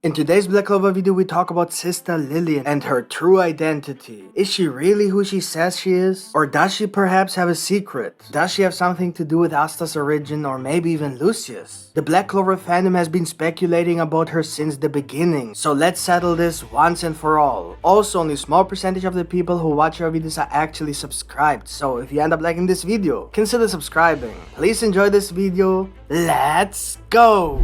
In today's Black Clover video, we talk about Sister Lily and her true identity. Is she really who she says she is? Or does she perhaps have a secret? Does she have something to do with Asta's origin or maybe even Lucius? The Black Clover fandom has been speculating about her since the beginning, so let's settle this once and for all. Also, only a small percentage of the people who watch our videos are actually subscribed, so if you end up liking this video, consider subscribing. Please enjoy this video. Let's go!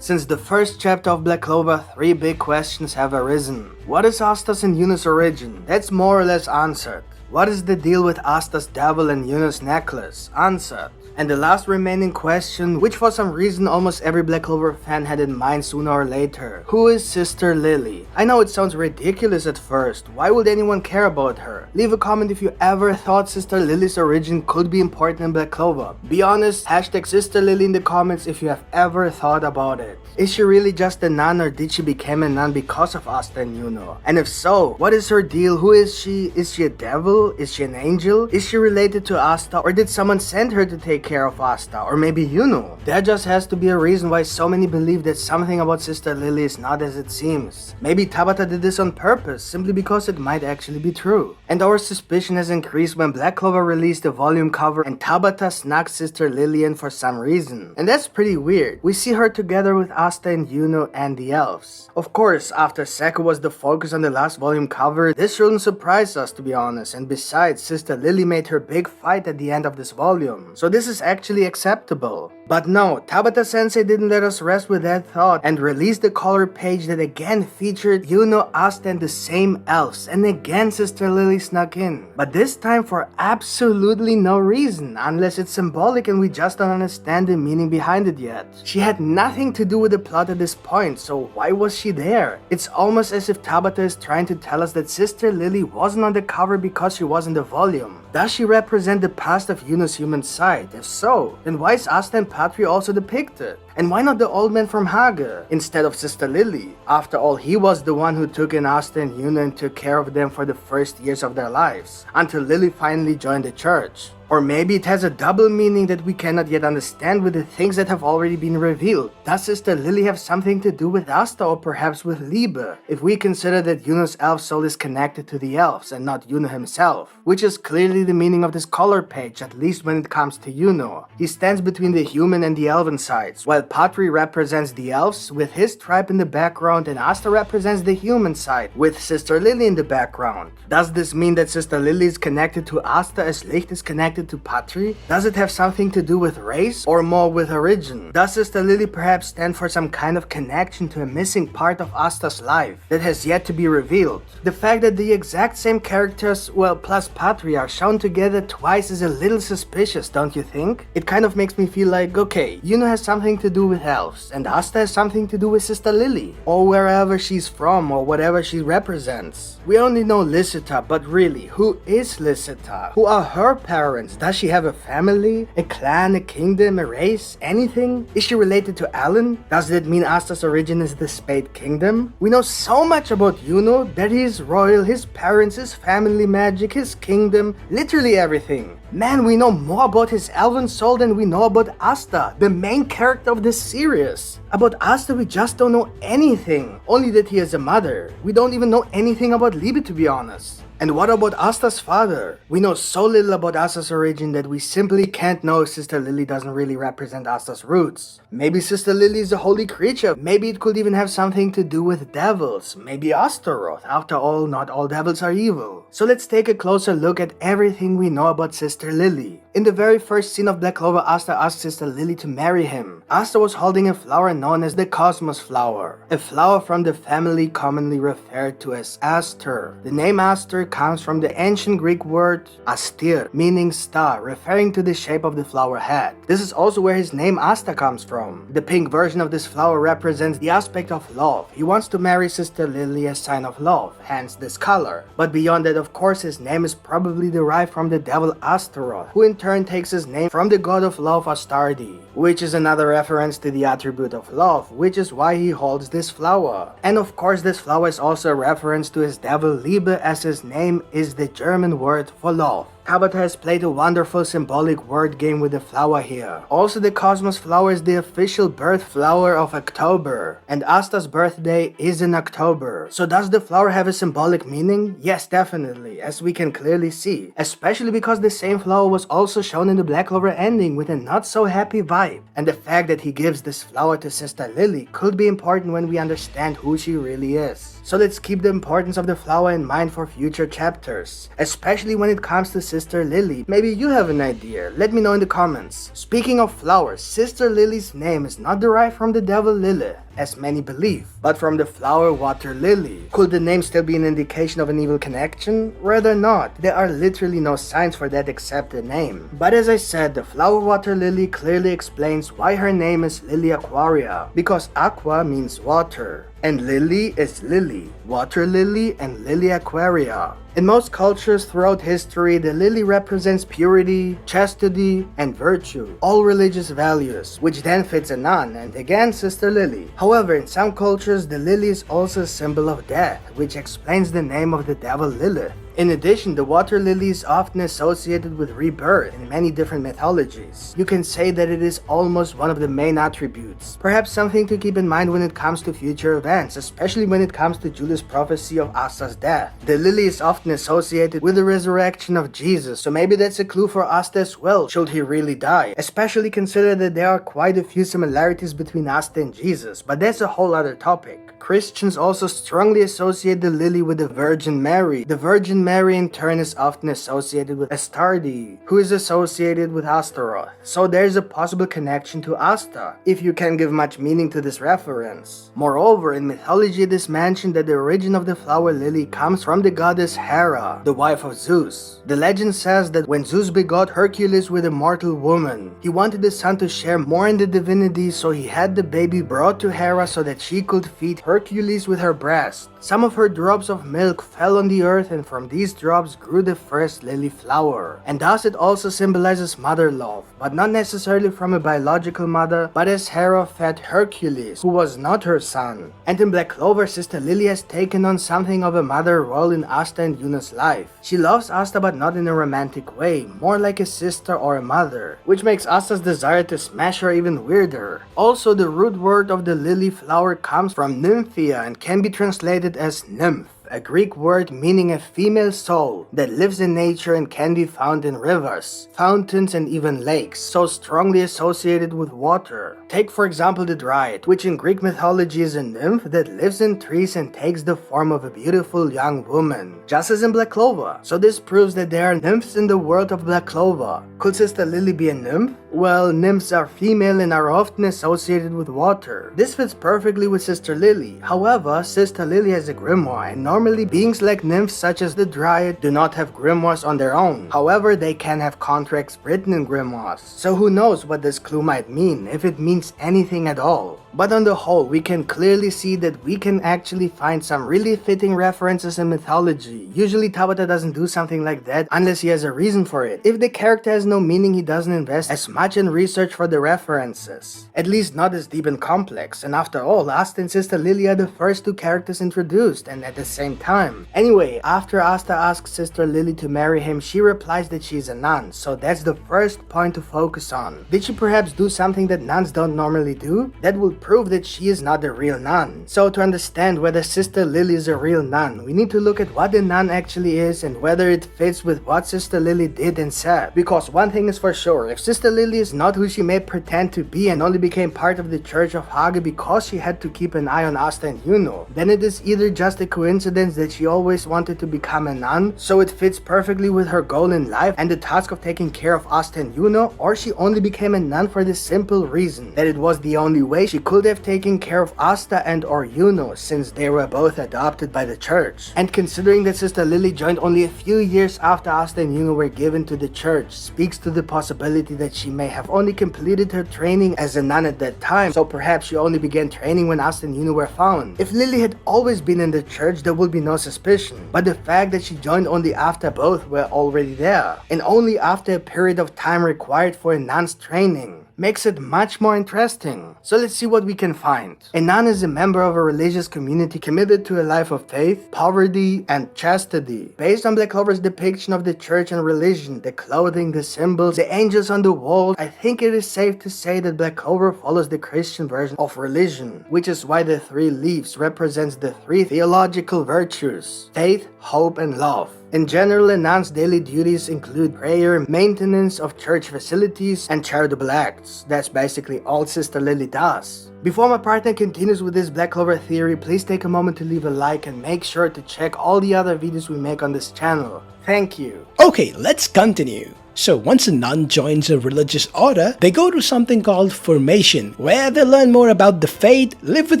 Since the first chapter of Black Clover, three big questions have arisen. What is Asta's and Yuno's origin? That's more or less answered. What is the deal with Asta's Devil and Yuno's necklace? Answered. And the last remaining question, which for some reason almost every Black Clover fan had in mind sooner or later. Who is Sister Lily? I know it sounds ridiculous at first. Why would anyone care about her? Leave a comment if you ever thought Sister Lily's origin could be important in Black Clover. Be honest, hashtag Sister Lily in the comments if you have ever thought about it. Is she really just a nun, or did she become a nun because of Asta and Yuno? And if so, what is her deal? Who is she? Is she a devil? Is she an angel? Is she related to Asta, or did someone send her to take care of Asta, or maybe Yuno? There just has to be a reason why so many believe that something about Sister Lily is not as it seems. Maybe Tabata did this on purpose, simply because it might actually be true. And our suspicion has increased when Black Clover released the volume cover and Tabata snuck Sister Lily in for some reason. And that's pretty weird. We see her together with Asta and Yuno and the elves. Of course, after Seku was the focus on the last volume cover, this shouldn't surprise us, to be honest, and besides, Sister Lily made her big fight at the end of this volume, so this is actually acceptable. But no, Tabata-sensei didn't let us rest with that thought and released the color page that again featured Yuno, Asta and the same elves, and again Sister Lily snuck in. But this time for absolutely no reason, unless it's symbolic and we just don't understand the meaning behind it yet. She had nothing to do with the plot at this point, so why was she there? It's almost as if Tabata is trying to tell us that Sister Lily wasn't on the cover because she was in the volume. Does she represent the past of Yuno's human side? If so, then why is Asta and Patri also depicted? And why not the old man from Hage instead of Sister Lily? After all, he was the one who took in Asta and Yuno and took care of them for the first years of their lives, until Lily finally joined the church. Or maybe it has a double meaning that we cannot yet understand with the things that have already been revealed. Does Sister Lily have something to do with Asta, or perhaps with Liebe, if we consider that Yuno's elf soul is connected to the elves and not Yuno himself? Which is clearly the meaning of this color page, at least when it comes to Yuno. He stands between the human and the elven sides, while Patri represents the elves with his tribe in the background, and Asta represents the human side with Sister Lily in the background. Does this mean that Sister Lily is connected to Asta as Licht is connected to Patri? Does it have something to do with race, or more with origin? Does Sister Lily perhaps stand for some kind of connection to a missing part of Asta's life that has yet to be revealed? The fact that the exact same characters, well, plus Patri, are shown together twice is a little suspicious, don't you think? It kind of makes me feel like, okay, Yuno has something to do with elves, and Asta has something to do with Sister Lily, or wherever she's from, or whatever she represents. We only know Lysita, but really, who is Lysita? Who are her parents? Does she have a family, a clan, a kingdom, a race, anything? Is she related to Alan? Does that mean Asta's origin is the Spade Kingdom? We know so much about Yuno, that he is royal, his parents, his family magic, his kingdom, literally everything. Man, we know more about his elven soul than we know about Asta, the main character of this series. About Asta we just don't know anything, only that he has a mother. We don't even know anything about Liebe, to be honest. And what about Asta's father? We know so little about Asta's origin that we simply can't know if Sister Lily doesn't really represent Asta's roots. Maybe Sister Lily is a holy creature. Maybe it could even have something to do with devils. Maybe Astaroth. After all, not all devils are evil. So let's take a closer look at everything we know about Sister Lily. In the very first scene of Black Clover, Asta asked Sister Lily to marry him. Asta was holding a flower known as the Cosmos Flower, a flower from the family commonly referred to as Aster. The name Aster comes from the ancient Greek word astir, meaning star, referring to the shape of the flower head. This is also where his name Asta comes from. The pink version of this flower represents the aspect of love. He wants to marry Sister Lily as a sign of love, hence this color. But beyond that, of course, his name is probably derived from the Devil Astaroth, who in turn takes his name from the god of love Astarte, which is another reference to the attribute of love, which is why he holds this flower. And of course, this flower is also a reference to his devil Liebe, as his name is the German word for love. Tabata has played a wonderful symbolic word game with the flower here. Also, the Cosmos flower is the official birth flower of October, and Asta's birthday is in October. So does the flower have a symbolic meaning? Yes, definitely, as we can clearly see, especially because the same flower was also shown in the Black Clover ending with a not so happy vibe. And the fact that he gives this flower to Sister Lily could be important when we understand who she really is. So let's keep the importance of the flower in mind for future chapters, especially when it comes to Sister Lily. Maybe you have an idea, let me know in the comments. Speaking of flowers, Sister Lily's name is not derived from the devil Lilith, as many believe, but from the flower water lily. Could the name still be an indication of an evil connection? Rather not, there are literally no signs for that except the name. But as I said, the flower water lily clearly explains why her name is Lily Aquaria, because aqua means water, and lily is lily, water lily and lily aquaria. In most cultures throughout history, the lily represents purity, chastity, and virtue, all religious values, which then fits a nun, and again Sister Lily. However, in some cultures, the lily is also a symbol of death, which explains the name of the devil Lilith. In addition, the water lily is often associated with rebirth in many different mythologies. You can say that it is almost one of the main attributes. Perhaps something to keep in mind when it comes to future events, especially when it comes to Julius' prophecy of Asta's death. The lily is often associated with the resurrection of Jesus, so maybe that's a clue for Asta as well, should he really die. Especially consider that there are quite a few similarities between Asta and Jesus, but that's a whole other topic. Christians also strongly associate the lily with the Virgin Mary. The Virgin Mary in turn is often associated with Astarte, who is associated with Astaroth. So there's a possible connection to Asta, if you can give much meaning to this reference. Moreover, in mythology it is mentioned that the origin of the flower lily comes from the goddess Hera, the wife of Zeus. The legend says that when Zeus begot Hercules with a mortal woman, he wanted the son to share more in the divinity, so he had the baby brought to Hera so that she could feed Hercules with her breast. Some of her drops of milk fell on the earth, and from these drops grew the first lily flower. And thus it also symbolizes mother love, but not necessarily from a biological mother, but as Hera fed Hercules, who was not her son. And in Black Clover, Sister Lily has taken on something of a mother role in Asta and Yuno's life. She loves Asta but not in a romantic way, more like a sister or a mother, which makes Asta's desire to smash her even weirder. Also, the root word of the lily flower comes from nymphia and can be translated as nymph, a Greek word meaning a female soul that lives in nature and can be found in rivers, fountains, and even lakes, so strongly associated with water. Take for example the Dryad, which in Greek mythology is a nymph that lives in trees and takes the form of a beautiful young woman, just as in Black Clover. So this proves that there are nymphs in the world of Black Clover. Could Sister Lily be a nymph? Well, nymphs are female and are often associated with water. This fits perfectly with Sister Lily. However, Sister Lily has a grimoire, and normally beings like nymphs such as the Dryad do not have grimoires on their own. However, they can have contracts written in grimoires. So who knows what this clue might mean, if it means anything at all. But on the whole, we can clearly see that we can actually find some really fitting references in mythology. Usually Tabata doesn't do something like that unless he has a reason for it. If the character has no meaning, he doesn't invest as much in research for the references. At least not as deep and complex. And after all, Asta and Sister Lily are the first two characters introduced, and at the same time. Anyway, after Asta asks Sister Lily to marry him, she replies that she is a nun, so that's the first point to focus on. Did she perhaps do something that nuns don't normally do? That will prove that she is not a real nun. So to understand whether Sister Lily is a real nun, we need to look at what a nun actually is and whether it fits with what Sister Lily did and said. Because one thing is for sure, if Sister Lily is not who she may pretend to be and only became part of the Church of Hage because she had to keep an eye on Asta and Yuno, then it is either just a coincidence that she always wanted to become a nun, so it fits perfectly with her goal in life and the task of taking care of Asta and Yuno, or she only became a nun for the simple reason that it was the only way she could have taken care of Asta and or Yuno, since they were both adopted by the church. And considering that Sister Lily joined only a few years after Asta and Yuno were given to the church, speaks to the possibility that she may have only completed her training as a nun at that time, so perhaps she only began training when Asta and Yuno were found. If Lily had always been in the church, there would be no suspicion, but the fact that she joined only after both were already there, and only after a period of time required for a nun's training, makes it much more interesting. So let's see what we can find. A nun is a member of a religious community committed to a life of faith, poverty, and chastity. Based on Black Clover's depiction of the church and religion, the clothing, the symbols, the angels on the walls, I think it is safe to say that Black Clover follows the Christian version of religion, which is why the 3 leaves represents the 3 theological virtues: faith, hope, and love. In general, a nun's daily duties include prayer, maintenance of church facilities, and charitable acts. That's basically all Sister Lily does. Before my partner continues with this Black Clover theory, please take a moment to leave a like and make sure to check all the other videos we make on this channel. Thank you. Okay, let's continue. So once a nun joins a religious order, they go to something called formation, where they learn more about the faith, live with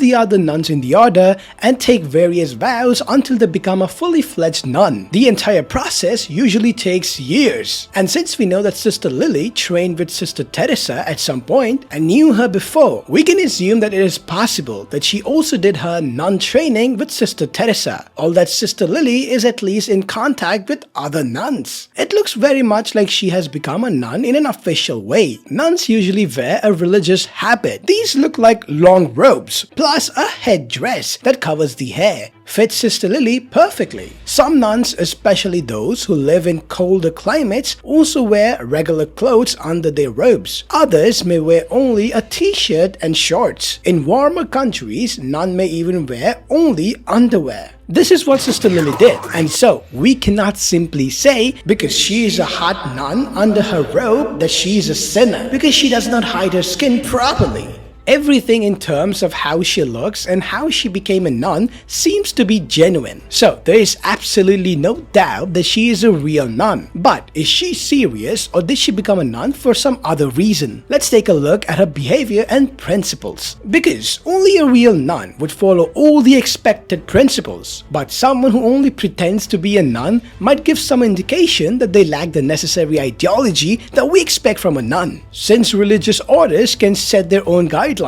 the other nuns in the order, and take various vows until they become a fully fledged nun. The entire process usually takes years. And since we know that Sister Lily trained with Sister Teresa at some point and knew her before, we can assume that it is possible that she also did her nun training with Sister Teresa, or that Sister Lily is at least in contact with other nuns. It looks very much like she has become a nun in an official way. Nuns usually wear a religious habit. These look like long robes, plus a headdress that covers the hair. Fits Sister Lily perfectly. Some nuns, especially those who live in colder climates, also wear regular clothes under their robes. Others may wear only a t-shirt and shorts. In warmer countries, nuns may even wear only underwear. This is what Sister Lily did, and so we cannot simply say because she is a hot nun under her robe that she is a sinner because she does not hide her skin properly. Everything in terms of how she looks and how she became a nun seems to be genuine. So there is absolutely no doubt that she is a real nun. But is she serious, or did she become a nun for some other reason? Let's take a look at her behavior and principles. Because only a real nun would follow all the expected principles. But someone who only pretends to be a nun might give some indication that they lack the necessary ideology that we expect from a nun. Since religious orders can set their own guidelines,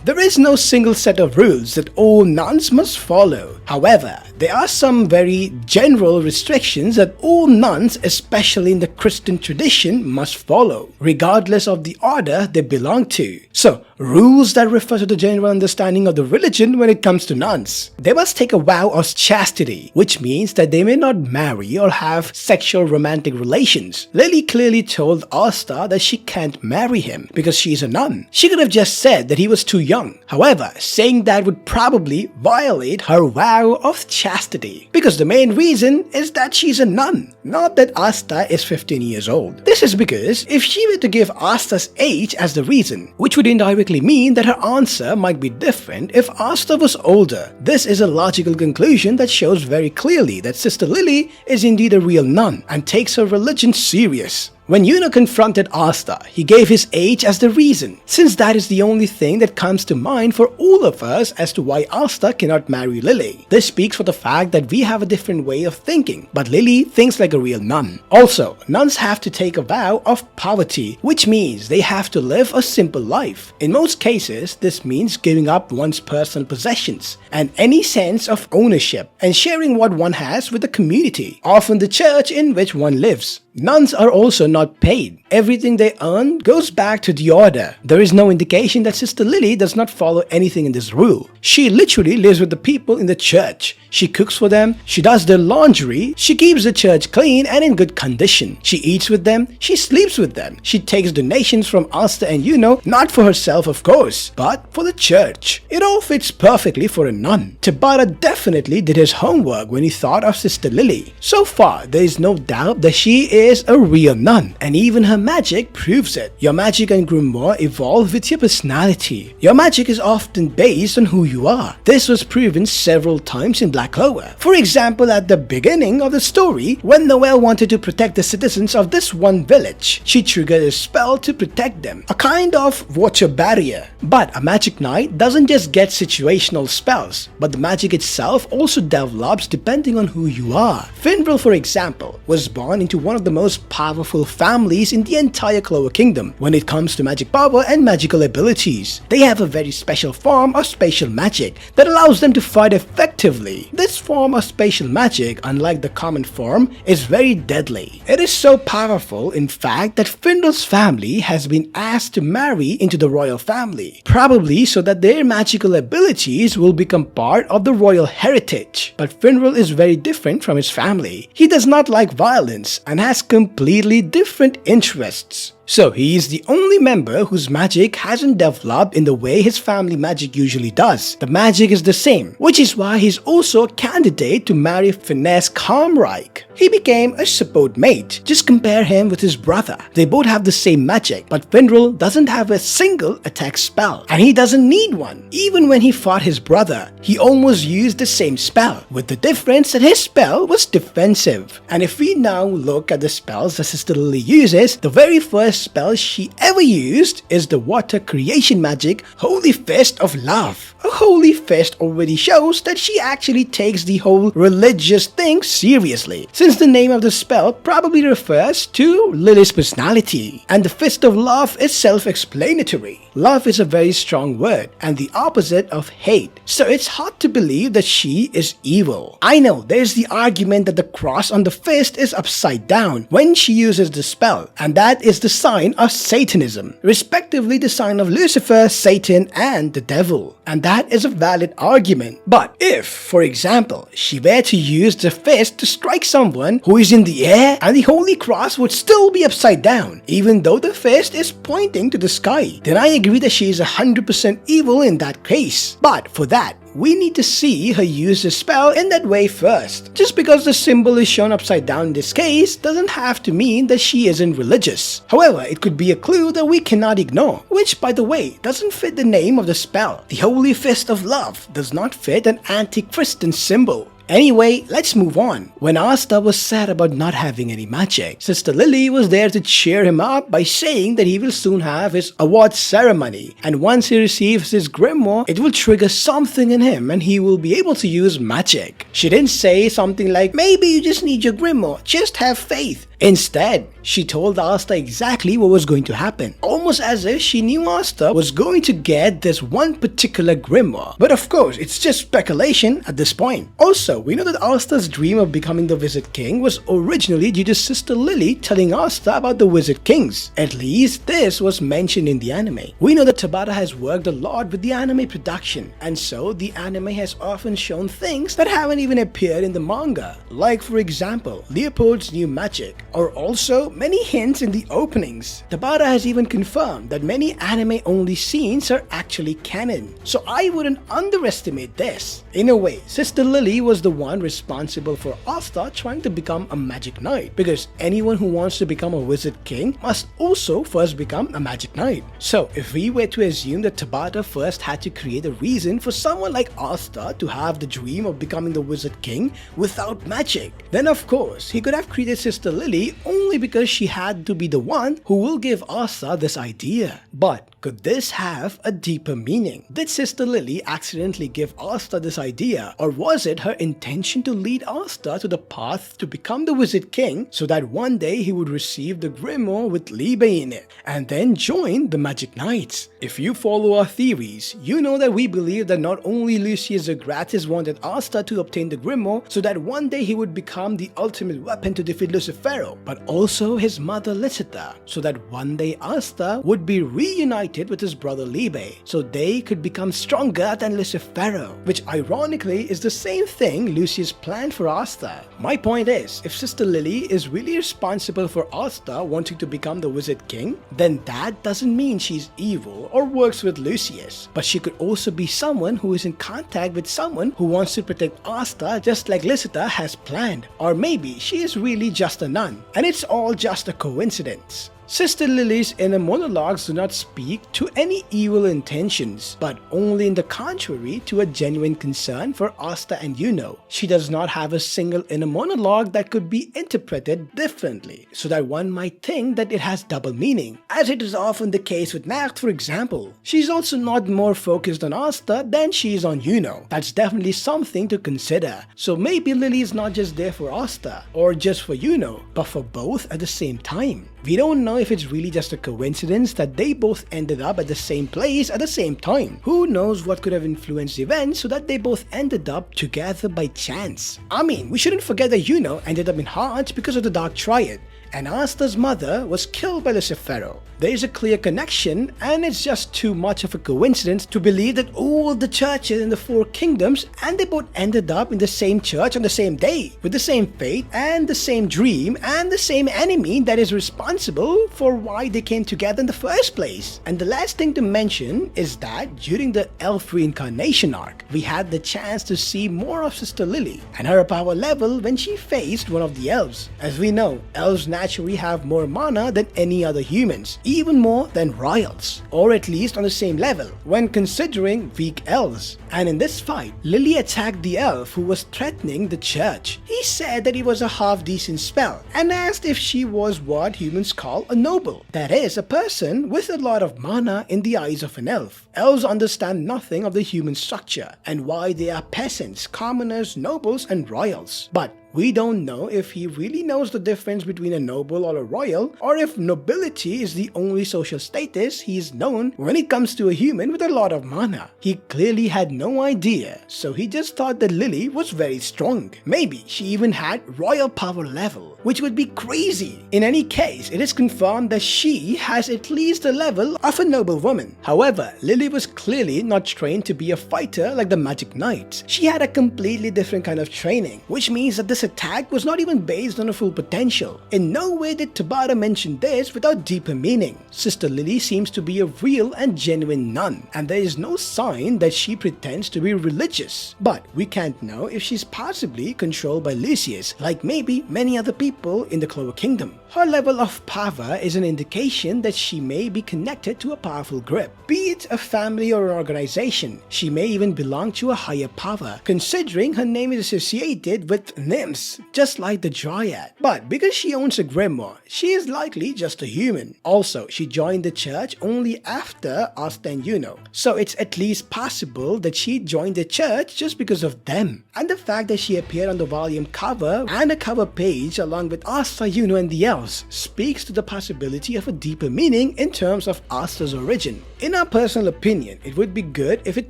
there is no single set of rules that all nuns must follow. However, there are some very general restrictions that all nuns, especially in the Christian tradition, must follow, regardless of the order they belong to. So, rules that refer to the general understanding of the religion when it comes to nuns. They must take a vow of chastity, which means that they may not marry or have sexual romantic relations. Lily clearly told Asta that she can't marry him because she is a nun. She could have just said that he was too young. However, saying that would probably violate her vow of chastity, because the main reason is that she's a nun, not that Asta is 15 years old. This is because if she were to give Asta's age as the reason, which would indirectly mean that her answer might be different if Asta was older. This is a logical conclusion that shows very clearly that Sister Lily is indeed a real nun and takes her religion serious. When Yuno confronted Asta, he gave his age as the reason, since that is the only thing that comes to mind for all of us as to why Asta cannot marry Lily. This speaks for the fact that we have a different way of thinking, but Lily thinks like a real nun. Also, nuns have to take a vow of poverty, which means they have to live a simple life. In most cases, this means giving up one's personal possessions and any sense of ownership and sharing what one has with the community, often the church in which one lives. Nuns are also not paid. Everything they earn goes back to the order. There is no indication that Sister Lily does not follow anything in this rule. She literally lives with the people in the church. She cooks for them, she does their laundry, she keeps the church clean and in good condition. She eats with them, she sleeps with them. She takes donations from Asta and Yuno, not for herself of course, but for the church. It all fits perfectly for a nun. Tabata definitely did his homework when he thought of Sister Lily. So far, there is no doubt that she is a real nun, and even her magic proves it. Your magic and grimoire evolve with your personality. Your magic is often based on who you are. This was proven several times in Black Clover. For example, at the beginning of the story, when Noelle wanted to protect the citizens of this one village, she triggered a spell to protect them, a kind of water barrier. But a magic knight doesn't just get situational spells, but the magic itself also develops depending on who you are. Finral, for example, was born into one of the most powerful families in the entire Clover Kingdom when it comes to magic power and magical abilities. They have a very special form of spatial magic that allows them to fight effectively. This form of spatial magic, unlike the common form, is very deadly. It is so powerful, in fact, that Finral's family has been asked to marry into the royal family, probably so that their magical abilities will become part of the royal heritage. But Finral is very different from his family. He does not like violence and has completely different interests. So he is the only member whose magic hasn't developed in the way his family magic usually does. The magic is the same, which is why he's also a candidate to marry Finesse Calmreich. He became a support mate. Just compare him with his brother. They both have the same magic, but Finral doesn't have a single attack spell, and he doesn't need one. Even when he fought his brother, he almost used the same spell, with the difference that his spell was defensive. And if we now look at the spells that Sister Lily uses, the very first spell she ever used is the water creation magic Holy Fist of Love. A holy fist already shows that she actually takes the whole religious thing seriously, since the name of the spell probably refers to Lily's personality, and the Fist of Love is self-explanatory. Love is a very strong word and the opposite of hate, so it's hard to believe that she is evil. I know there's the argument that the cross on the fist is upside down when she uses the spell, and that is the sign of Satanism, respectively the sign of Lucifer, Satan, and the devil. And that is a valid argument. But if, for example, she were to use the fist to strike someone who is in the air, and the Holy Cross would still be upside down, even though the fist is pointing to the sky, then I agree that she is 100% evil in that case. But for that, we need to see her use the spell in that way first. Just because the symbol is shown upside down in this case doesn't have to mean that she isn't religious. However, it could be a clue that we cannot ignore, which, by the way, doesn't fit the name of the spell. The Holy Fist of Love does not fit an anti-Christian symbol. Anyway, let's move on. When Asta was sad about not having any magic, Sister Lily was there to cheer him up by saying that he will soon have his award ceremony, and once he receives his grimoire, it will trigger something in him and he will be able to use magic. She didn't say something like, maybe you just need your grimoire, just have faith. Instead, she told Asta exactly what was going to happen, almost as if she knew Asta was going to get this one particular grimoire. But of course, it's just speculation at this point. Also, we know that Asta's dream of becoming the Wizard King was originally due to Sister Lily telling Asta about the Wizard Kings. At least this was mentioned in the anime. We know that Tabata has worked a lot with the anime production, and so the anime has often shown things that haven't even appeared in the manga, like for example, Leopold's new magic, or also many hints in the openings. Tabata has even confirmed that many anime-only scenes are actually canon, so I wouldn't underestimate this. In a way, Sister Lily was the one responsible for Asta trying to become a magic knight, because anyone who wants to become a Wizard King must also first become a magic knight. So if we were to assume that Tabata first had to create a reason for someone like Asta to have the dream of becoming the Wizard King without magic, then of course he could have created Sister Lily only because she had to be the one who will give Asta this idea. But could this have a deeper meaning? Did Sister Lily accidentally give Asta this idea, or was it her intention to lead Asta to the path to become the Wizard King so that one day he would receive the grimoire with Liebe in it and then join the Magic Knights? If you follow our theories, you know that we believe that not only Lucius Zogratis wanted Asta to obtain the grimoire so that one day he would become the ultimate weapon to defeat Lucifero, but also his mother Licita, so that one day Asta would be reunited with his brother Liebe, so they could become stronger than Lucifero, which ironically is the same thing Lucius planned for Asta. My point is, if Sister Lily is really responsible for Asta wanting to become the Wizard King, then that doesn't mean she's evil or works with Lucius, but she could also be someone who is in contact with someone who wants to protect Asta just like Licita has planned. Or maybe she is really just a nun, and it's all just a coincidence. Sister Lily's inner monologues do not speak to any evil intentions, but only in the contrary to a genuine concern for Asta and Yuno. She does not have a single inner monologue that could be interpreted differently, so that one might think that it has double meaning, as it is often the case with Nacht, for example. She's also not more focused on Asta than she is on Yuno. That's definitely something to consider. So maybe Lily is not just there for Asta, or just for Yuno, but for both at the same time. We don't know if it's really just a coincidence that they both ended up at the same place at the same time. Who knows what could have influenced events so that they both ended up together by chance. I mean, we shouldn't forget that Yuno ended up in Hades because of the Dark Triad, and Asta's mother was killed by Lucifer. There is a clear connection, and it's just too much of a coincidence to believe that all the churches in the four kingdoms and they both ended up in the same church on the same day, with the same fate and the same dream and the same enemy that is responsible for why they came together in the first place. And the last thing to mention is that during the elf reincarnation arc, we had the chance to see more of Sister Lily and her power level when she faced one of the elves. As we know, elves naturally have more mana than any other humans, even more than royals, or at least on the same level when considering weak elves. And in this fight, Lily attacked the elf who was threatening the church. He said that he was a half-decent spell and asked if she was what humans call a noble, that is, a person with a lot of mana in the eyes of an elf. Elves understand nothing of the human structure and why they are peasants, commoners, nobles, and royals. But we don't know if he really knows the difference between a noble or a royal, or if nobility is the only social status he is known when it comes to a human with a lot of mana. He clearly had no idea, so he just thought that Lily was very strong. Maybe she even had royal power level, which would be crazy. In any case, it is confirmed that she has at least the level of a noble woman. However, Lily was clearly not trained to be a fighter like the Magic Knights. She had a completely different kind of training, which means that this attack was not even based on her full potential. In no way did Tabata mention this without deeper meaning. Sister Lily seems to be a real and genuine nun, and there is no sign that she pretends to be religious. But we can't know if she's possibly controlled by Lucius, like maybe many other people in the Clover Kingdom. Her level of power is an indication that she may be connected to a powerful group, be it a family or an organization. She may even belong to a higher power, considering her name is associated with nymphs, just like the Dryad. But because she owns a grimoire, she is likely just a human. Also, she joined the church only after Asta and Yuno, so it's at least possible that she joined the church just because of them. And the fact that she appeared on the volume cover and a cover page along with Asta, Yuno, and the elves speaks to the possibility of a deeper meaning in terms of Asta's origin. In our personal opinion, it would be good if it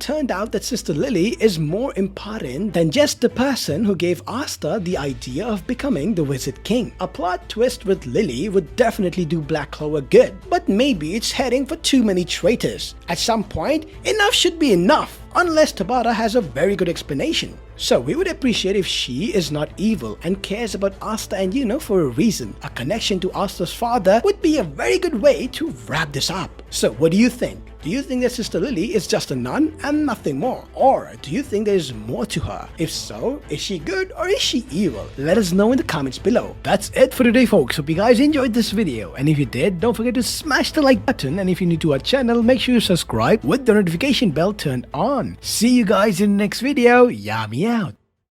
turned out that Sister Lily is more important than just the person who gave Asta the idea of becoming the Wizard King. A plot twist with Lily would definitely do Black Clover good, but maybe it's heading for too many traitors. At some point, enough should be enough, unless Tabata has a very good explanation. So we would appreciate if she is not evil and cares about Asta and Yuno for a reason. A connection to Asta's father would be a very good way to wrap this up. So what do you think? Do you think that Sister Lily is just a nun and nothing more? Or do you think there is more to her? If so, is she good or is she evil? Let us know in the comments below. That's it for today, folks. Hope you guys enjoyed this video, and if you did, don't forget to smash the like button, and if you're new to our channel, make sure you subscribe with the notification bell turned on. See you guys in the next video. Yami out.